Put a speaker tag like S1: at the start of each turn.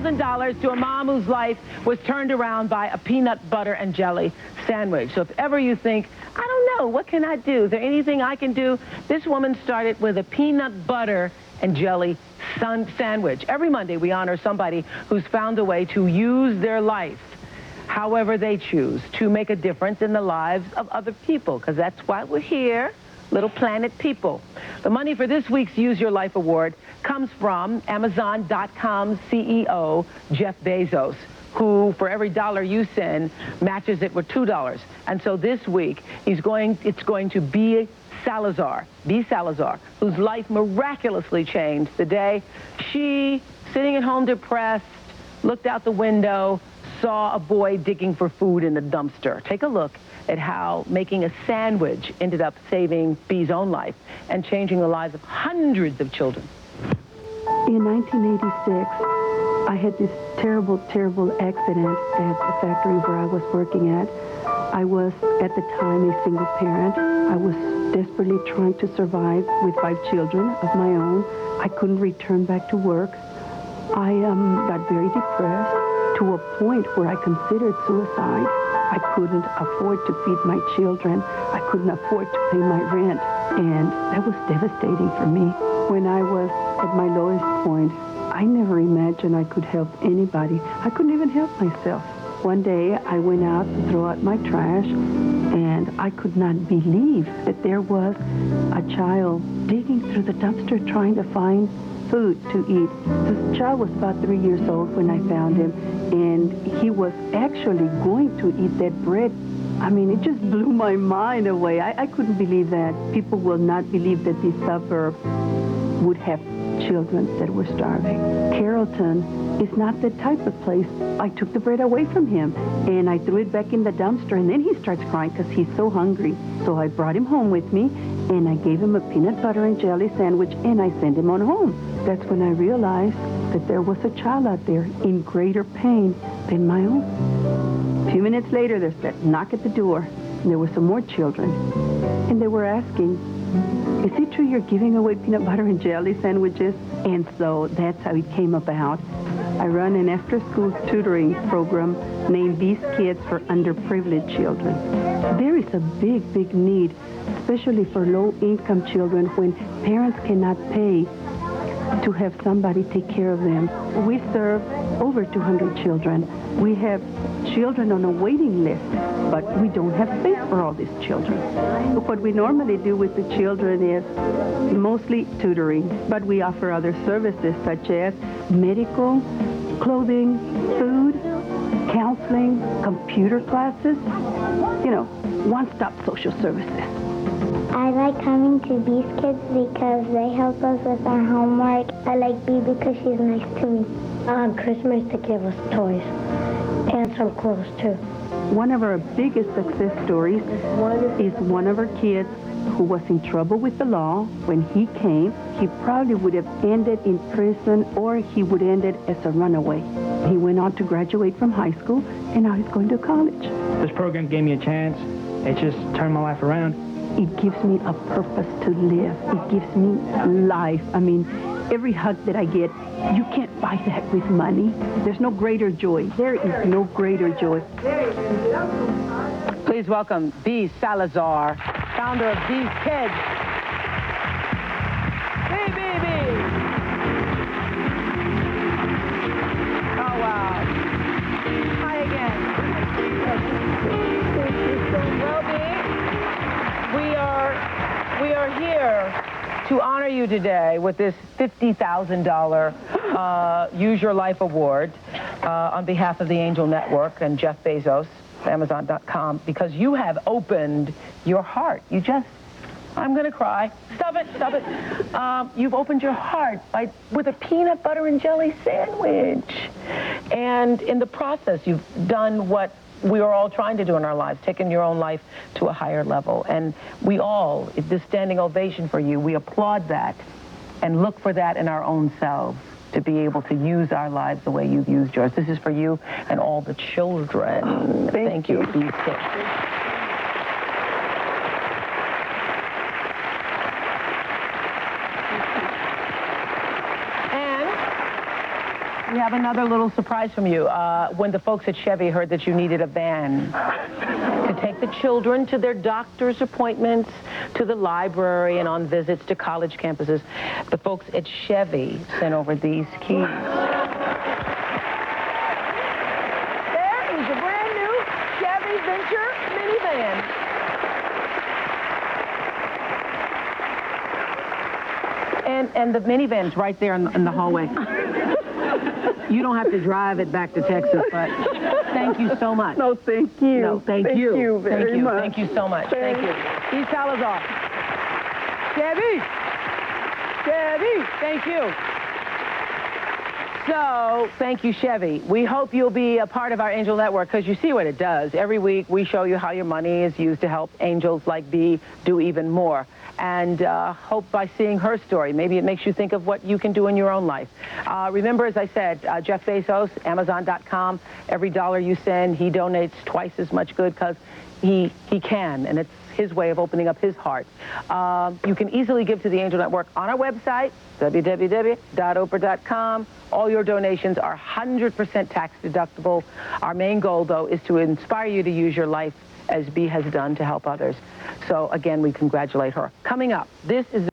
S1: $50,000 to a mom whose life was turned around by a peanut butter and jelly sandwich. So if ever you think, I don't know, what can I do? Is there anything I can do? This woman started with a peanut butter and jelly sandwich. Every Monday we honor somebody who's found a way to use their life however they choose to make a difference in the lives of other people, because that's why we're here, Little Planet people. The money for this week's Use Your Life Award comes from Amazon.com CEO Jeff Bezos, who, for every dollar you send, matches it with $2. And so this week, it's going to be Salazar, whose life miraculously changed the day she, sitting at home depressed, looked out the window, saw a boy digging for food in a dumpster. Take a look at how making a sandwich ended up saving B's own life and changing the lives of hundreds of children.
S2: In 1986, I had this terrible, terrible accident at the factory where I was working at. I was, at the time, a single parent. I was desperately trying to survive with 5 children of my own. I couldn't return back to work. I got very depressed to a point where I considered suicide. I couldn't afford to feed my children. I couldn't afford to pay my rent. And that was devastating for me. When I was at my lowest point, I never imagined I could help anybody. I couldn't even help myself. One day, I went out to throw out my trash, and I could not believe that there was a child digging through the dumpster trying to find food to eat. This child was about 3 years old when I found him, and he was actually going to eat that bread. I mean, it just blew my mind away. I couldn't believe that. People will not believe that this suburb would have children that were starving. Carrollton is not the type of place. I took the bread away from him, and I threw it back in the dumpster, and then he starts crying because he's so hungry. So I brought him home with me, and I gave him a peanut butter and jelly sandwich, and I sent him on home. That's when I realized that there was a child out there in greater pain than my own. A few minutes later, there's that knock at the door, and there were some more children, and they were asking, is it true you're giving away peanut butter and jelly sandwiches? And so that's how it came about. I run an after-school tutoring program named These Kids for Underprivileged Children. There is a big, big need, especially for low-income children when parents cannot pay to have somebody take care of them. We serve over 200 children. We have children on a waiting list, but we don't have space for all these children. What we normally do with the children is mostly tutoring, but we offer other services such as medical, clothing, food, counseling, computer classes, one-stop social services.
S3: I like coming to Beast Kids because they help us with our homework. I like Bee because she's nice to me. On Christmas, they give us toys and some clothes, too.
S2: One of our biggest success stories is one of our kids who was in trouble with the law. When he came, he probably would have ended in prison or he would have ended as a runaway. He went on to graduate from high school, and now he's going to college.
S4: This program gave me a chance. It just turned my life around.
S2: It gives me a purpose to live. It gives me life. I mean, every hug that I get, you can't buy that with money. There's no greater joy. There is no greater joy.
S1: Please welcome B. Salazar, founder of These Kids. B. Oh, wow. Hi again. Well, B, we are here to honor you today with this $50,000 Use Your Life Award on behalf of the Angel Network and Jeff Bezos, Amazon.com, because you have opened your heart. I'm going to cry. Stop it. You've opened your heart with a peanut butter and jelly sandwich. And in the process, you've done what we are all trying to do in our lives, taking your own life to a higher level. And we all, this standing ovation for you, we applaud that and look for that in our own selves to be able to use our lives the way you've used yours. This is for you and all the children. Thank you. Be safe. We have another little surprise from you. When the folks at Chevy heard that you needed a van to take the children to their doctor's appointments, to the library, and on visits to college campuses, the folks at Chevy sent over these keys. There is a brand new Chevy Venture minivan. And the minivan's right there in the hallway. You don't have to drive it back to Texas, but thank you so much.
S2: No, thank you.
S1: No, thank you.
S2: Thank you very much.
S1: Thank you so much. Thank you. He's Salazar. Chevy. Chevy. Thank you. So, thank you, Chevy. We hope you'll be a part of our Angel Network because you see what it does. Every week, we show you how your money is used to help angels like Bee do even more. And hope by seeing her story, maybe it makes you think of what you can do in your own life. Remember, as I said, Jeff Bezos, Amazon.com, every dollar you send, he donates twice as much good because he can, and it's his way of opening up his heart. You can easily give to the Angel Network on our website, www.oprah.com. All your donations are 100% tax deductible. Our main goal, though, is to inspire you to use your life as Bee has done to help others. So, again, we congratulate her. Coming up, this is